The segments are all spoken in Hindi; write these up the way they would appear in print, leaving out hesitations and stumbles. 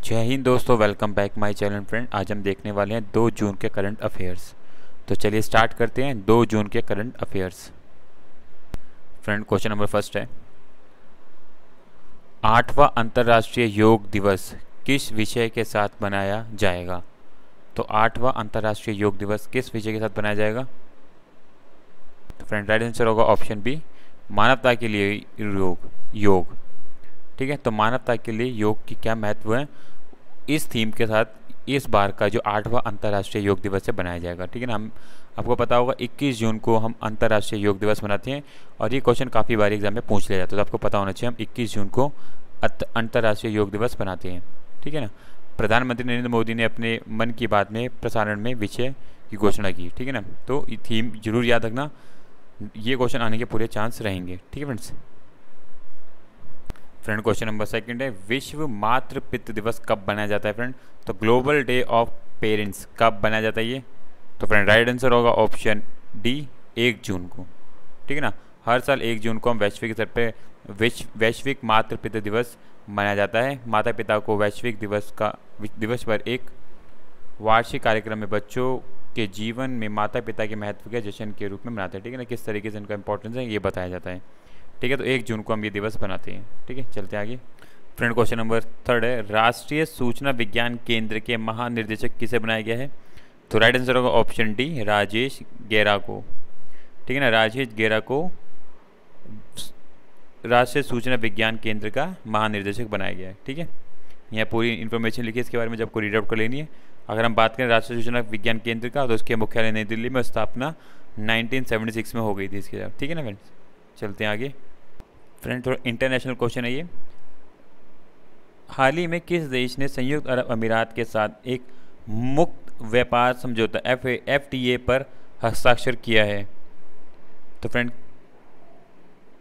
जय हिंद दोस्तों, welcome back my channel friend. आज हम देखने वाले हैं 2 जून के करंट अफेयर्स। तो चलिए स्टार्ट करते हैं 2 जून के current affairs. Friend, question number first है, 8वां अंतर्राष्ट्रीय योग दिवस किस विषय के साथ मनाया जाएगा? तो 8वां अंतर्राष्ट्रीय योग दिवस किस विषय के साथ मनाया जाएगा? तो फ्रेंड, राइट आंसर होगा ऑप्शन बी, मानवता के लिए योग। ठीक है, तो मानवता के लिए योग की क्या महत्व है, इस थीम के साथ इस बार का जो 8वां अंतर्राष्ट्रीय योग दिवस है बनाया जाएगा। ठीक है ना, हम आपको पता होगा 21 जून को हम अंतर्राष्ट्रीय योग दिवस मनाते हैं और ये क्वेश्चन काफ़ी बार एग्जाम में पूछ लिया जाता है, तो आपको पता होना चाहिए हम 21 जून को अंतर्राष्ट्रीय योग दिवस मनाते हैं। ठीक है ना, प्रधानमंत्री नरेंद्र मोदी ने अपने मन की बात में प्रसारण में विषय की घोषणा की। ठीक है ना, तो ये थीम जरूर याद रखना, ये क्वेश्चन आने के पूरे चांस रहेंगे। ठीक है friends. Friend, question number second है, विश्व मातृ पितृ दिवस कब मनाया जाता है? फ्रेंड, तो ग्लोबल डे ऑफ पेरेंट्स कब मनाया जाता है ये? तो फ्रेंड, राइट आंसर होगा ऑप्शन डी, 1 जून को। ठीक है ना, हर साल 1 जून को हम वैश्विक स्तर पर वैश्विक मातृ पितृ दिवस मनाया जाता है। माता पिता को वैश्विक दिवस पर एक वार्षिक कार्यक्रम में बच्चों के जीवन में माता पिता के महत्व के जश्न के रूप में मनाते हैं। ठीक है ना, किस तरीके से इनका इंपॉर्टेंस है ये बताया जाता है। ठीक है, तो 1 जून को हम ये दिवस बनाते हैं। ठीक है, चलते हैं आगे। फ्रेंड, क्वेश्चन नंबर थर्ड है, राष्ट्रीय सूचना विज्ञान केंद्र के महानिर्देशक किसे बनाया गया है? तो राइट आंसर होगा ऑप्शन डी, राजेश गेरा को। ठीक है ना, राजेश गेरा को राष्ट्रीय सूचना विज्ञान केंद्र का महानिर्देशक बनाया गया है। ठीक है, यहाँ पूरी इन्फॉर्मेशन लिखी है इसके बारे में, जब आपको रीड आउट कर लेनी है। अगर हम बात करें राष्ट्रीय सूचना विज्ञान केंद्र का, तो उसके मुख्यालय नई दिल्ली में, स्थापना 1976 में हो गई थी इसकी। ठीक है ना फ्रेंड्स, चलते हैं आगे। फ्रेंड, थोड़ा इंटरनेशनल क्वेश्चन है ये, हाल ही में किस देश ने संयुक्त अरब अमीरात के साथ एक मुक्त व्यापार समझौता FTA पर हस्ताक्षर किया है? तो फ्रेंड,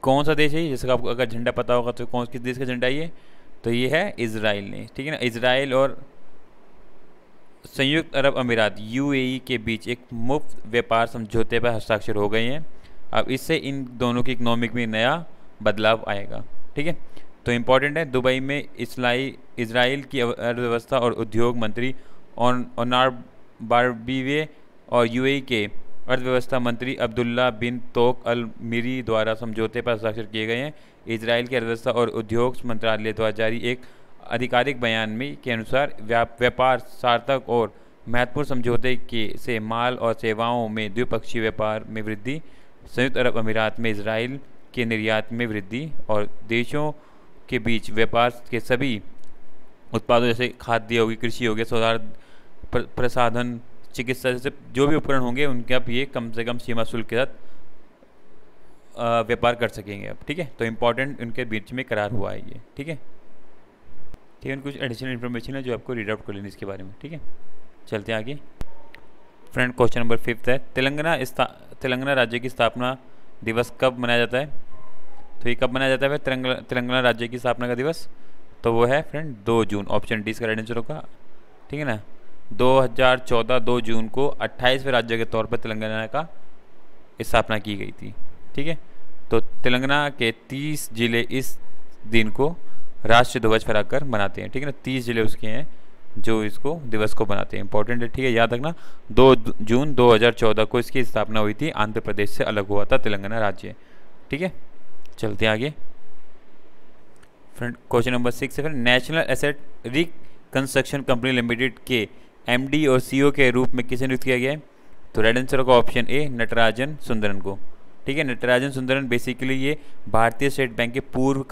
कौन सा देश है? जैसे आपको अगर झंडा पता होगा तो किस देश का झंडा ये? तो ये है इजराइल ने। ठीक है ना, इजराइल और संयुक्त अरब अमीरात UAE के बीच एक मुफ्त व्यापार समझौते पर हस्ताक्षर हो गए हैं। अब इससे इन दोनों की इकोनॉमिक में नया बदलाव आएगा। ठीक है, तो इम्पॉर्टेंट है, दुबई में इजराइल की अर्थव्यवस्था और उद्योग मंत्री ओनार बारबीवे और UAE के अर्थव्यवस्था मंत्री अब्दुल्ला बिन तोक अल मिरी द्वारा समझौते पर हस्ताक्षर किए गए हैं। इजराइल के अर्थव्यवस्था और उद्योग मंत्रालय द्वारा जारी एक आधिकारिक बयान में के अनुसार व्यापार सार्थक और महत्वपूर्ण समझौते से माल और सेवाओं में द्विपक्षीय व्यापार में वृद्धि, संयुक्त अरब अमीरात में इजराइल के निर्यात में वृद्धि और देशों के बीच व्यापार के सभी उत्पादों जैसे खाद्य होगी, कृषि हो गया, सौदार प्रसाधन, चिकित्सा जैसे जो भी उपकरण होंगे उनके आप ये कम से कम सीमा शुल्क के साथ व्यापार कर सकेंगे अब। ठीक है, तो इम्पॉर्टेंट उनके बीच में करार हुआ है ये। ठीक है, ठीक है, कुछ एडिशनल इन्फॉर्मेशन है जो आपको रीड आउट कर लेनी इसके बारे में। ठीक है, चलते हैं आगे। फ्रेंड, क्वेश्चन नंबर 5 है, तेलंगाना राज्य की स्थापना दिवस कब मनाया जाता है? तो ये कब मनाया जाता है तेलंगाना राज्य की स्थापना का दिवस? तो वो है फ्रेंड 2 जून, ऑप्शन डी इसका राइट आंसर होगा। ठीक है ना, 2014 2 जून को 28वें राज्य के तौर पर तेलंगाना का स्थापना की गई थी। ठीक है, तो तेलंगाना के 30 जिले इस दिन को राष्ट्रीय ध्वज फहराकर मनाते हैं। ठीक है ना, 30 जिले उसके हैं जो इसको दिवस को बनाते हैं। इंपॉर्टेंट है, ठीक है, याद रखना। 2 जून 2014 को इसकी स्थापना हुई थी, आंध्र प्रदेश से अलग हुआ था तेलंगाना राज्य। ठीक है, चलते हैं आगे। फ्रेंड, क्वेश्चन नंबर 6 है, national asset reconstruction company limited के MD और CEO के रूप में किसे नियुक्त किया गया है? तो राइट आंसर होगा ऑप्शन ए, नटराजन सुंदरन को। ठीक है, नटराजन सुंदरन बेसिकली ये भारतीय स्टेट बैंक के पूर्व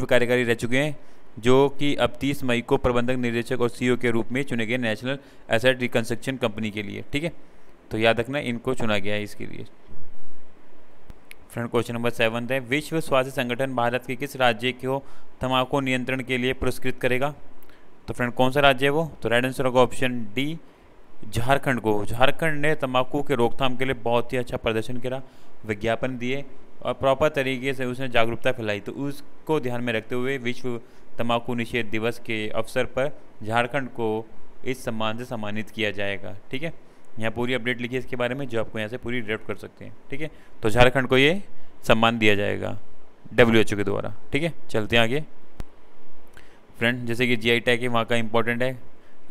कार्यकारी रह चुके हैं, जो कि अब 30 मई को प्रबंधक निदेशक और CEO के रूप में चुने गए नेशनल एसेट रिकंस्ट्रक्शन कंपनी के लिए। ठीक है, तो याद रखना इनको चुना गया है इसके लिए। फ्रेंड, क्वेश्चन नंबर 7 है, विश्व स्वास्थ्य संगठन भारत के किस राज्य को तंबाकू नियंत्रण के लिए पुरस्कृत करेगा? तो फ्रेंड, कौन सा राज्य है वो? तो राइट आंसर होगा ऑप्शन डी, झारखंड को। झारखंड ने तंबाकू के रोकथाम के लिए बहुत ही अच्छा प्रदर्शन करा, विज्ञापन दिए और प्रॉपर तरीके से उसने जागरूकता फैलाई। तो उसको ध्यान में रखते हुए विश्व तंबाकू निषेध दिवस के अवसर पर झारखंड को इस सम्मान से सम्मानित किया जाएगा। ठीक है, यहाँ पूरी अपडेट लिखी है इसके बारे में, जो आपको यहाँ से पूरी रीड कर सकते हैं। ठीक है, तो झारखंड को ये सम्मान दिया जाएगा WHO के द्वारा। ठीक है, चलते हैं आगे। फ्रेंड जैसे कि GI टैग है वहाँ का इंपॉर्टेंट है,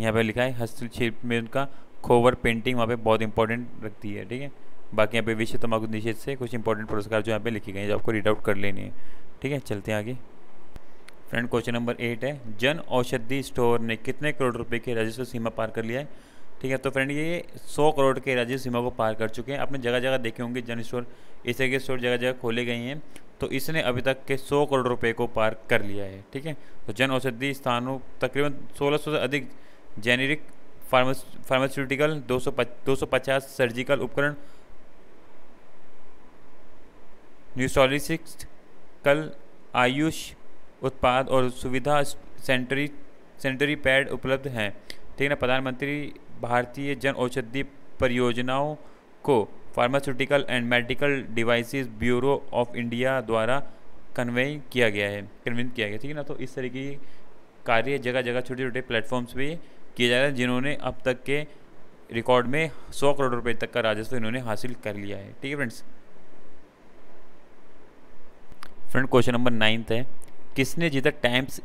यहाँ पे लिखा है हस्तशिल्प में उनका खोवर पेंटिंग वहाँ पे बहुत इंपॉर्टेंट रखती है, ठीक है। बाकी यहाँ पे विश्व तंबाकू निषेध से कुछ इंपॉर्टेंट पुरस्कार जो यहाँ पे लिखे गए हैं जो आपको रीड आउट कर लेने हैं, ठीक है। चलते हैं आगे। फ्रेंड क्वेश्चन नंबर 8 है, जन औषधि स्टोर ने कितने करोड़ रुपए की राजस्व सीमा पार कर लिया है, ठीक है। तो फ्रेंड ये 100 करोड़ के राजस्व सीमा को पार कर चुके हैं। आपने जगह जगह देखे होंगे जन स्टोर, इस तरह के स्टोर जगह जगह खोले गए हैं, तो इसने अभी तक के 100 करोड़ रुपए को पार कर लिया है, ठीक है। तो जन औषधि स्थानों तकरीबन 1600 से अधिक जेनेरिक फार्मास्यूटिकल, 250 सर्जिकल उपकरण, न्यूट्रोलिसिकल आयुष उत्पाद और सुविधा सैनिटरी पैड उपलब्ध हैं, ठीक है ना। प्रधानमंत्री भारतीय जन औषधि परियोजनाओं को pharmaceutical and medical devices bureau of India द्वारा कन्वेंट किया गया, ठीक है ना। तो इस तरह की कार्य जगह जगह छोटे छोटे प्लेटफॉर्म्स पे किए जा रहे हैं जिन्होंने अब तक के रिकॉर्ड में 100 करोड़ रुपए तक का राजस्व इन्होंने हासिल कर लिया है, ठीक है फ्रेंड्स। फ्रेंड क्वेश्चन नंबर 9 है, किसने जीता टाइम्स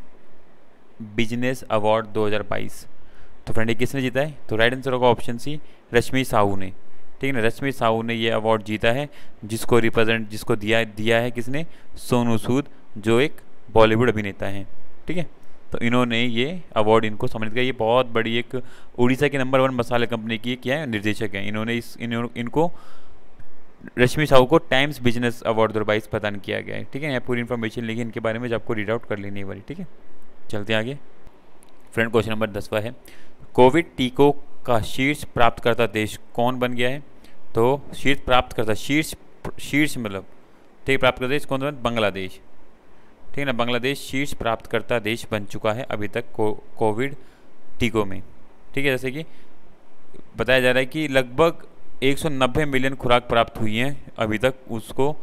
बिजनेस अवार्ड 2022। तो फ्रेंड ये किसने जीता है, तो राइट आंसर होगा ऑप्शन सी, रश्मि साहू ने, ठीक है ना। रश्मि साहू ने ये अवार्ड जीता है, जिसको दिया है किसने, सोनू सूद, जो एक बॉलीवुड अभिनेता हैं, ठीक है। तो इन्होंने ये अवार्ड इनको सम्मानित किया। ये बहुत बड़ी एक उड़ीसा की नंबर 1 मसाला कंपनी की क्या है निर्देशक हैं। इन्होंने इनको रश्मि साहू को टाइम्स बिजनेस अवार्ड 2022 प्रदान किया गया है, ठीक है। यहाँ पूरी इन्फॉर्मेशन लिखी इनके बारे में जो आपको रीड आउट कर लेनी है वाली, ठीक है। चलते हैं आगे। फ्रेंड क्वेश्चन नंबर 10 है, कोविड टीकों का शीर्ष प्राप्तकर्ता देश कौन बन गया है। तो शीर्ष मतलब ठीक प्राप्तकर्ता देश कौन बन, बांग्लादेश, ठीक है ना। बांग्लादेश शीर्ष प्राप्तकर्ता देश बन चुका है अभी तक कोविड टीकों में, ठीक है। जैसे कि बताया जा रहा है कि लगभग 190 मिलियन खुराक प्राप्त हुई हैं अभी तक उसको,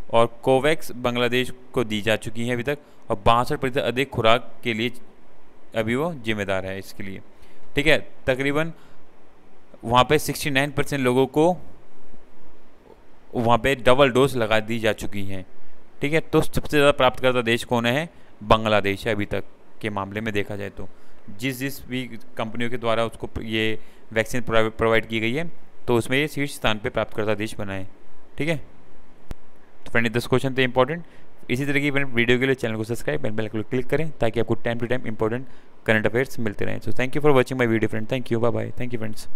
और कोवैक्स बांग्लादेश को दी जा चुकी है अभी तक, और 62% अधिक खुराक के लिए अभी वो जिम्मेदार है इसके लिए, ठीक है। तकरीबन वहाँ पे 69% लोगों को वहाँ पे डबल डोज लगा दी जा चुकी हैं, ठीक है। तो सबसे ज़्यादा प्राप्तकर्ता देश कौन है, बांग्लादेश है अभी तक के मामले में देखा जाए तो। जिस भी कंपनियों के द्वारा उसको ये वैक्सीन प्रोवाइड की गई है तो उसमें ये शीर्ष स्थान पे प्राप्तकर्ता देश बना है, ठीक है। तो फ्रेंड 10 क्वेश्चन थे इंपॉर्टेंट। इसी तरह की वीडियो के लिए चैनल को सब्सक्राइब बेल आइकन को क्लिक करें ताकि आपको time to time important current affairs मिलते रहें। So thank you for watching my video friend, thank you, bye bye, thank you friends.